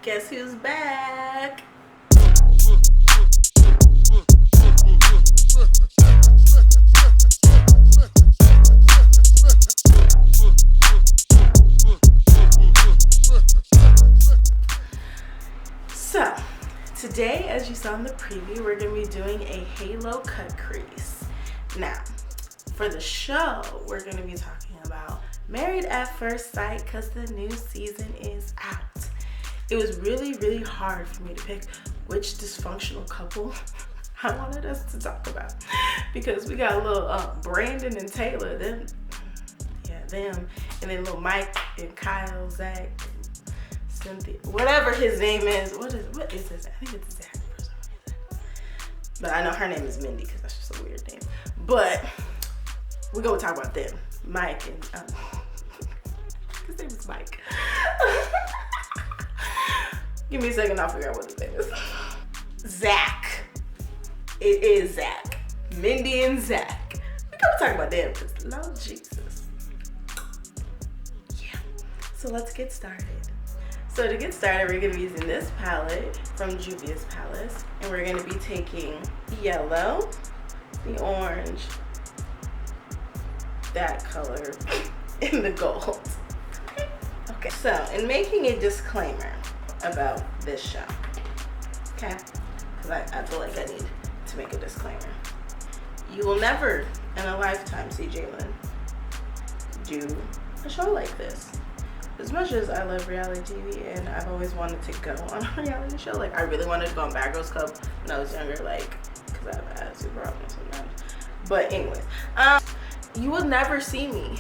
Guess who's back? So, today, as you saw in the preview, we're going to be doing a halo cut crease. Now, for the show, we're going to be talking about Married at First Sight because the new season is out. It was really hard for me to pick which dysfunctional couple I wanted us to talk about because we got little Brandon and Taylor, them, and then little Mike and Kyle, Zach, Cynthia, whatever his name is. What is his? I think it's Zach for some reason. But I know her name is Mindy because that's just a weird name. But we're going to talk about them. Mike and, his name is Mike. Give me a second, I'll figure out what his name is. Zach. It is Zach. Mindy and Zach. We're going to talk about them because, Lord Jesus. Yeah. So let's get started. So to get started, we're going to be using this palette from Juvia's Palace. And we're going to be taking yellow, the orange, that color, and the gold. Okay, so in making a disclaimer about this show, okay, because I feel like I need to make a disclaimer. You will never in a lifetime see Jalen do a show like this. As much as I love reality TV and I've always wanted to go on a reality show, like I really wanted to go on Bad Girls Club when I was younger, like, because I have attitude problems sometimes. But anyways, you will never see me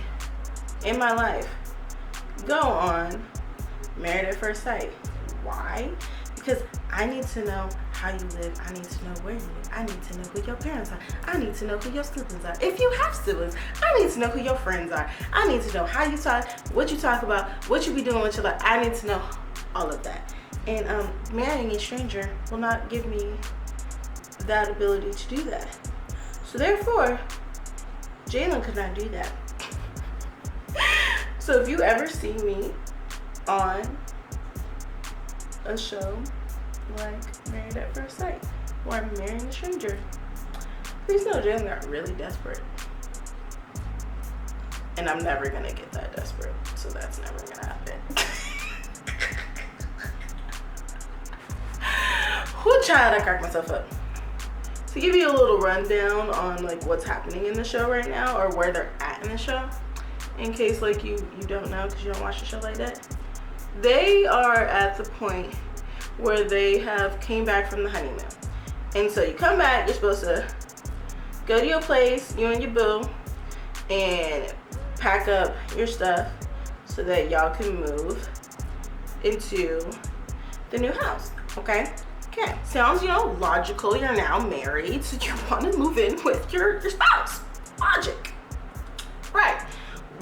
in my life go on Married at First Sight. Why? Because I need to know how you live. I need to know where you live. I need to know who your parents are. I need to know who your siblings are. If you have siblings, I need to know who your friends are. I need to know how you talk, what you talk about, what you be doing with your life. I need to know all of that. And marrying a stranger will not give me that ability to do that. So therefore, Jalen could not do that. So if you ever see me on a show like Married at First Sight or I'm marrying a stranger, please know Jalen got really desperate. And I'm never gonna get that desperate, so that's never gonna happen. Whoo child, I cracked myself up. To give you a little rundown on like what's happening in the show right now or where they're at in the show, in case like you don't know because you don't watch the show like that, they are at the point where they have came back from the honeymoon. And so you come back, you're supposed to go to your place, you and your boo, and pack up your stuff so that y'all can move into the new house, okay? Okay, sounds, logical. You're now married, so you want to move in with your spouse. Logic. Right.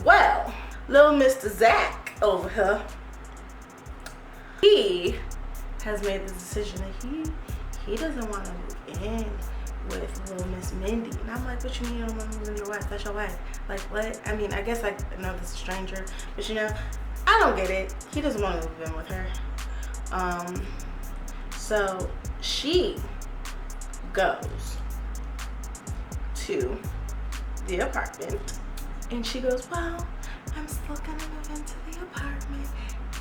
Well, little Mr. Zach over here, he has made the decision that he doesn't want to move in with little Miss Mindy. And I'm like, what you mean you don't want to move in with your wife? That's your wife. Like, what? I mean, I guess I know this is a stranger, but I don't get it. He doesn't want to move in with her. So she goes to the apartment and she goes, well, I'm still gonna move into the apartment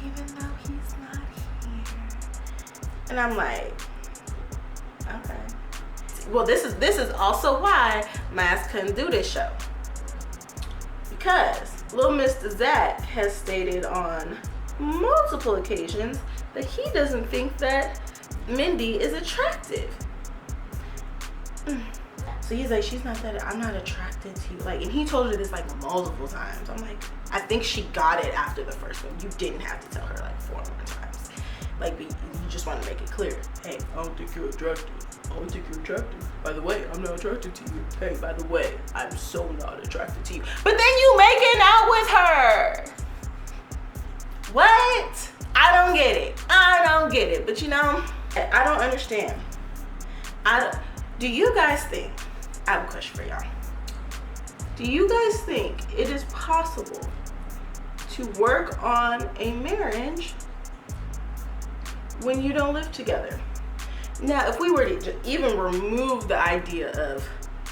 even though he's not here. And I'm like, okay. Well, this is also why Mas couldn't do this show. Because little Mr. Zach has stated on multiple occasions that he doesn't think that Mindy is attractive. So he's like, I'm not attracted to you. Like, and he told her this like multiple times. I'm like, I think she got it after the first one. You didn't have to tell her like 4 more times. Like, you just want to make it clear. Hey, I don't think you're attractive. I don't think you're attractive. By the way, I'm not attracted to you. Hey, by the way, I'm so not attracted to you. But then you making out with her. What? I don't get it. But I don't understand. Do you guys think, I have a question for y'all. Do you guys think it is possible to work on a marriage when you don't live together. Now, if we were to even remove the idea of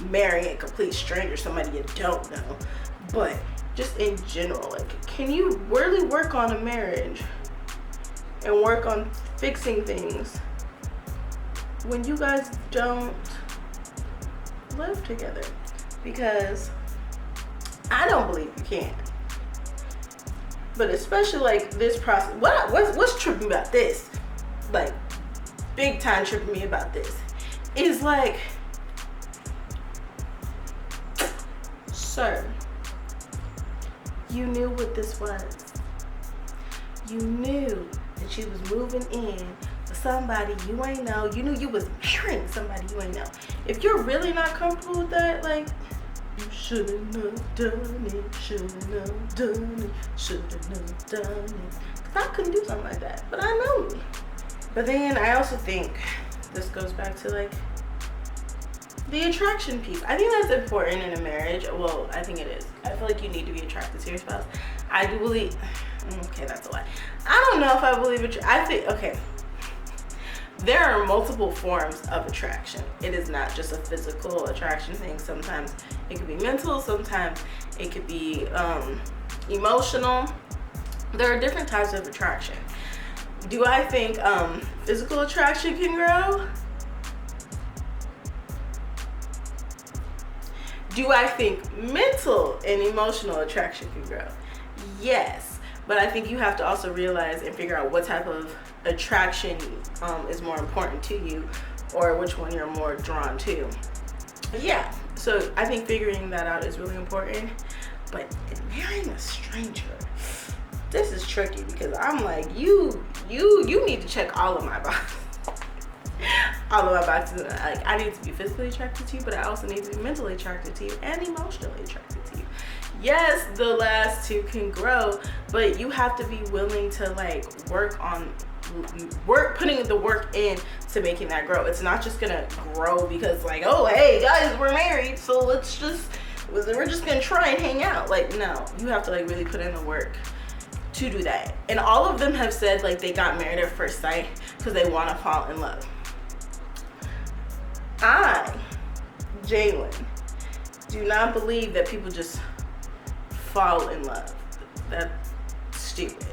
marrying a complete stranger, somebody you don't know, but just in general, like, can you really work on a marriage and work on fixing things when you guys don't live together? Because I don't believe you can. But especially like this process, what's tripping about this, like big time tripping me about this, is like, sir, you knew what this was. You knew that you was moving in with somebody you ain't know. You knew you was marrying somebody you ain't know. If you're really not comfortable with that, like, you shouldn't have done it, shouldn't have done it, shouldn't have done it. Cause I couldn't do something like that, but I know me. But then I also think this goes back to like the attraction piece. I think that's important in a marriage. Well, I think it is. I feel like you need to be attracted to your spouse. I do believe, okay, that's a lie. I don't know if I believe it. I think, okay, there are multiple forms of attraction. It is not just a physical attraction thing. Sometimes it could be mental, sometimes it could be emotional. There are different types of attraction. Do I think physical attraction can grow? Do I think mental and emotional attraction can grow? Yes, but I think you have to also realize and figure out what type of attraction is more important to you, or which one you're more drawn to. Yeah, so I think figuring that out is really important. But marrying a stranger, this is tricky, because I'm like, you need to check all of my boxes. All of my boxes. Like, I need to be physically attracted to you, but I also need to be mentally attracted to you and emotionally attracted to you. Yes, the last two can grow, but you have to be willing to like putting the work in to making that grow. It's not just gonna grow because like, oh hey guys, we're married, so we're just gonna try and hang out. Like, no, you have to like really put in the work to do that. And all of them have said like they got married at first sight because they want to fall in love. I, Jalen, do not believe that people just fall in love. That's stupid.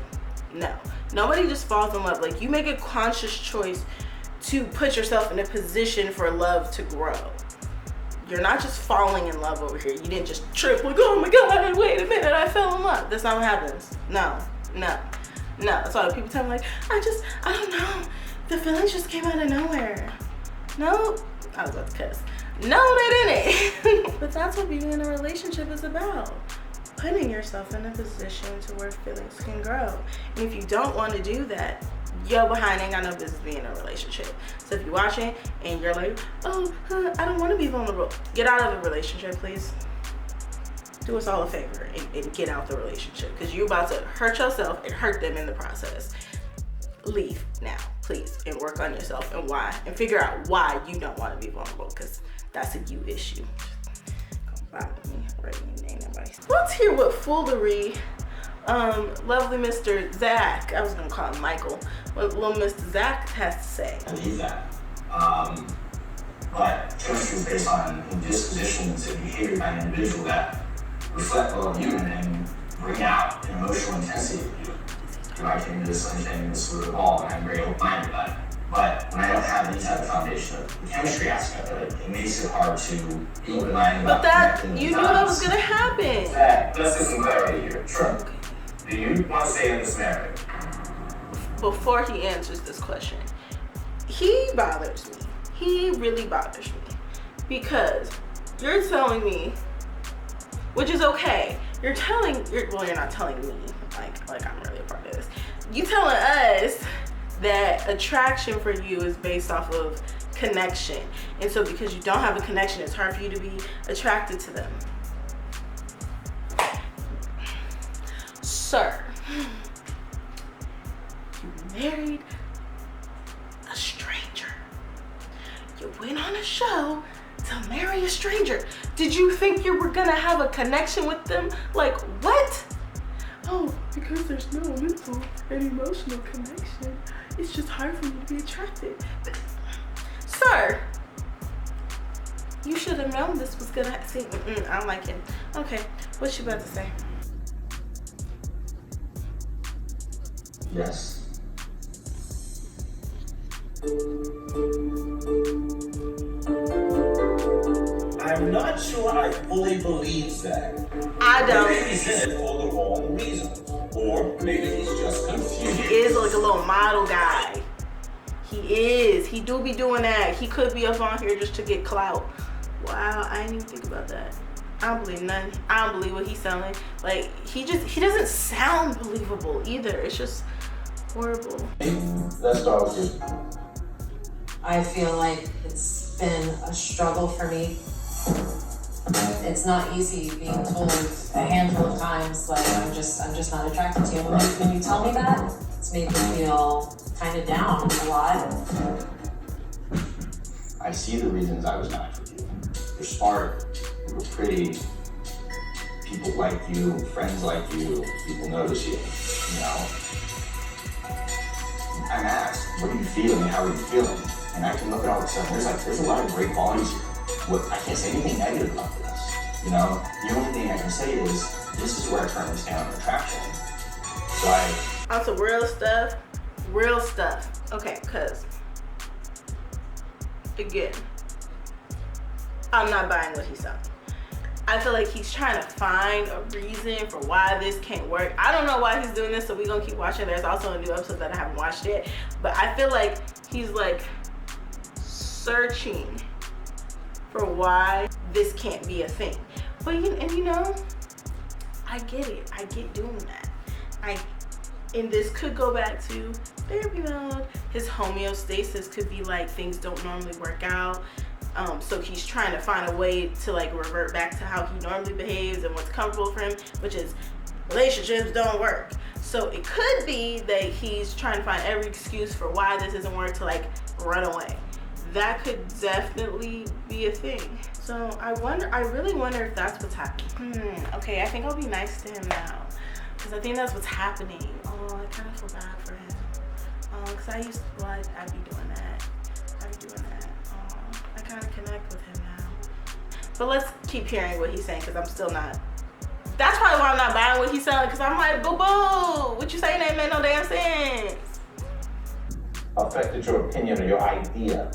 No, nobody just falls in love. Like, you make a conscious choice to put yourself in a position for love to grow. You're not just falling in love over here. You didn't just trip like, oh my God, wait a minute, I fell in love. That's not what happens. No. That's why people tell me like, I don't know. The feelings just came out of nowhere. No, I was about to cuss. No, they didn't. But that's what being in a relationship is about. Putting yourself in a position to where feelings can grow. And if you don't want to do that, your behind ain't got no business being in a relationship. So if you're watching and you're like, oh, I don't want to be vulnerable, get out of the relationship, please. Do us all a favor and get out the relationship, because you're about to hurt yourself and hurt them in the process. Leave now, please, and work on yourself and why, and figure out why you don't want to be vulnerable, because that's a you issue. Don't bother me writing your name, nobody. Let's hear what foolery lovely Mr. Zach, I was gonna call him Michael, what little Mr. Zach has to say. I believe that. But chemistry is based on dispositions and behavior by an individual that reflect well on you and bring out an emotional intensity of you. I came into this understanding this would evolve, and I'm very open-minded about it. But when I don't have any type of foundation of the chemistry aspect of it, it makes it hard to be open-minded about. But that, you knew that was gonna happen. Zach, let's get some clarity here. Sure. Do you want to stay in this marriage? Before he answers this question, he bothers me. He really bothers me, because you're telling me, which is okay. You're not telling me like I'm really a part of this. You telling us that attraction for you is based off of connection, and so because you don't have a connection, it's hard for you to be attracted to them. Sir, you married a stranger. You went on a show to marry a stranger. Did you think you were gonna have a connection with them? Like, what? Oh, because there's no mental and emotional connection. It it's just hard for me to be attracted. Sir, you should have known this was gonna see. I don't like him. Okay, what you about to say? Yes. I'm not sure I fully believe that. I don't. Maybe he's in it for the wrong reason. Or maybe he's just confused. He is like a little model guy. He is. He do be doing that. He could be up on here just to get clout. Wow, I didn't even think about that. I don't believe nothing. I don't believe what he's selling. Like, he doesn't sound believable either. It's just horrible. Let's start with you. I feel like it's been a struggle for me. It's not easy being told a handful of times, like, I'm just not attracted to you. When you tell me that, it's made me feel kind of down a lot. I see the reasons I was matched with you. You're smart, you're pretty, people like you, friends like you, people notice you, you know? I'm asked, what are you feeling, how are you feeling? And I can look at all this stuff, and there's a lot of great qualities here. I can't say anything negative about this, you know? The only thing I can say is, this is where I currently stand on attraction. So On some real stuff. Okay, cause again, I'm not buying what he's selling. I feel like he's trying to find a reason for why this can't work. I don't know why he's doing this, so we're gonna keep watching. There's also a new episode that I haven't watched yet, but I feel like he's like searching for why this can't be a thing. But you know, I get it. I get doing that. And this could go back to therapy mode. His homeostasis could be like things don't normally work out. So he's trying to find a way to like revert back to how he normally behaves and what's comfortable for him, which is relationships don't work. So it could be that he's trying to find every excuse for why this doesn't work to like run away. That could definitely be a thing. So I really wonder if that's what's happening. Okay, I think I'll be nice to him now, because I think that's what's happening. Oh, I kind of feel bad for him. Because I'd be doing that. I kind of connect with him now. But let's keep hearing what he's saying, because I'm still not. That's probably why I'm not buying what he's selling, because I'm like, boo-boo, what you saying ain't made no damn sense. affected your opinion or your idea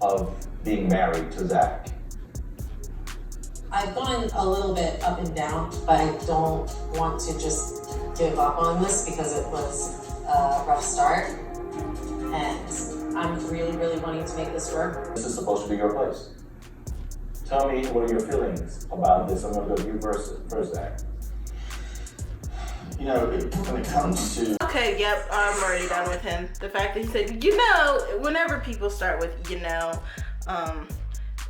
of being married to Zach? I've gone a little bit up and down, but I don't want to just give up on this because it was a rough start. And I'm really, really wanting to make this work. This is supposed to be your place. Tell me, what are your feelings about this? I'm gonna go to you first, Zach. You know, when it comes to... Okay, yep, I'm already done with him. The fact that he said, you know, whenever people start with, you know,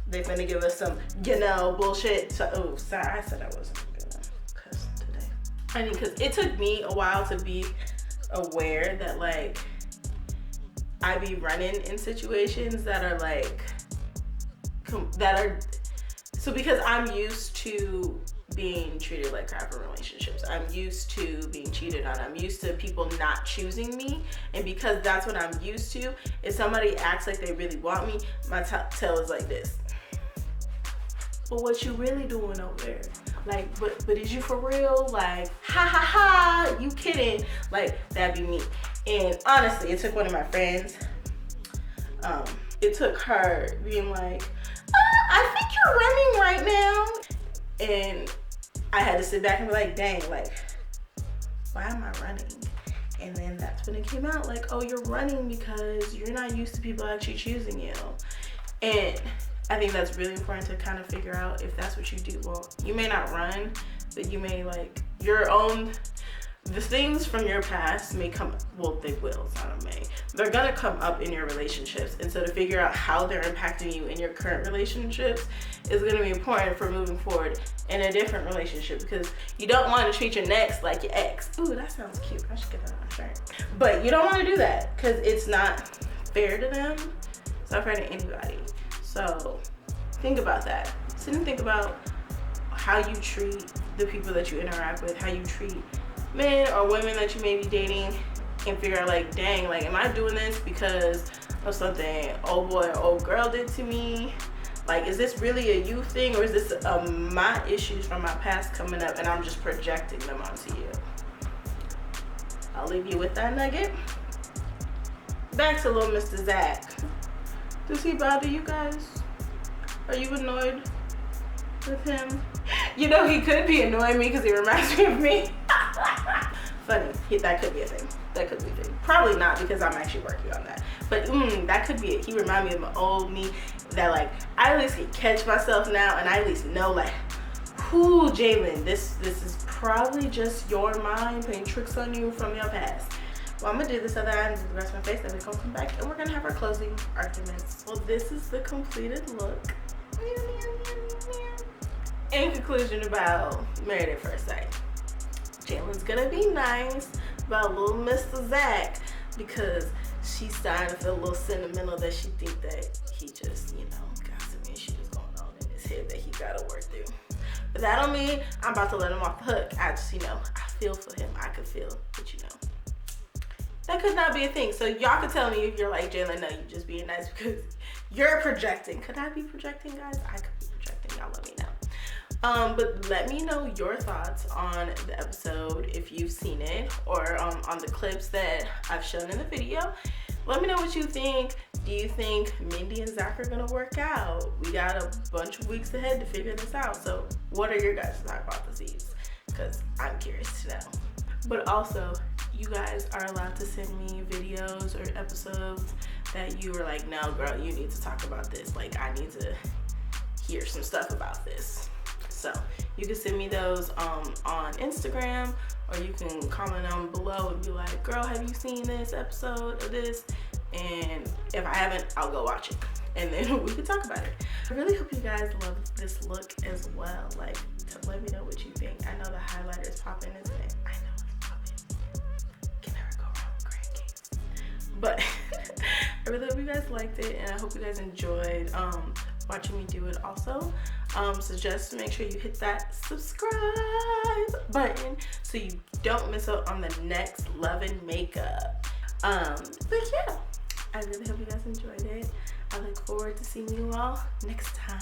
they're gonna give us some, you know, bullshit. So, oh, sorry, I said I wasn't gonna cuss today. I mean, because it took me a while to be aware that, like, I be running in situations that are, like, so because I'm used to being treated like crap in relationships. I'm used to being cheated on. I'm used to people not choosing me. And because that's what I'm used to, if somebody acts like they really want me, my tail is like this. But what you really doing over there? Like, but is you for real? Like, ha ha ha, you kidding? Like, that'd be me. And honestly, it took one of my friends, it took her being like, I think you're running right now. And I had to sit back and be like, dang, like, why am I running? And then that's when it came out, like, oh, you're running because you're not used to people actually choosing you. And I think that's really important to kind of figure out if that's what you do. Well, you may not run, but you may, like, the things from your past may come, well, they will, it's not a may. They're gonna come up in your relationships. And so to figure out how they're impacting you in your current relationships is gonna be important for moving forward in a different relationship, because you don't wanna treat your next like your ex. Ooh, that sounds cute, I should get that on a shirt. But you don't wanna do that, because it's not fair to them. It's not fair to anybody. So think about that. Sit and think about how you treat the people that you interact with, how you treat men or women that you may be dating, and figure out like, dang, like, am I doing this because of something old boy or old girl did to me? Like, is this really a you thing, or is this my issues from my past coming up and I'm just projecting them onto you? I'll leave you with that nugget. Back to little Mr. Zach. Does he bother you guys? Are you annoyed with him? You know, he could be annoying me because he reminds me of me. Funny, that could be a thing. That could be a thing. Probably not, because I'm actually working on that. But that could be it. He reminded me of my old me, that like, I at least can catch myself now, and I at least know like, whoo, Jalen, this is probably just your mind playing tricks on you from your past. Well, I'm gonna do this other eye and do the rest of my face, then we're gonna come back and we're gonna have our closing arguments. Well, this is the completed look. In conclusion about Married at First Sight, Jalen's gonna be nice about little Mr. Zach because she's starting to feel a little sentimental, that she think that he just, you know, got some issues going on in his head that he gotta work through. But that don't mean I'm about to let him off the hook. I just, you know, I feel for him. I could feel, but you know, that could not be a thing. So y'all could tell me if you're like, Jalen, no, you just being nice because you're projecting. Could I be projecting, guys? I could be projecting. Y'all let me know. But let me know your thoughts on the episode if you've seen it, or on the clips that I've shown in the video. Let me know what you think. Do you think Mindy and Zach are gonna work out? We got a bunch of weeks ahead to figure this out. So what are your guys' hypotheses? Because I'm curious to know. But also, you guys are allowed to send me videos or episodes that you were like, no girl, you need to talk about this. Like, I need to hear some stuff about this. So you can send me those on Instagram, or you can comment down below and be like, girl, have you seen this episode of this? And if I haven't, I'll go watch it, and then we can talk about it. I really hope you guys love this look as well. Like, let me know what you think. I know the highlighter is popping, isn't it? I know it's popping. Can never go wrong with Grand Case. But I really hope you guys liked it, and I hope you guys enjoyed watching me do it also. So just make sure you hit that subscribe button so you don't miss out on the next Love and Makeup. But yeah, I really hope you guys enjoyed it. I look forward to seeing you all next time.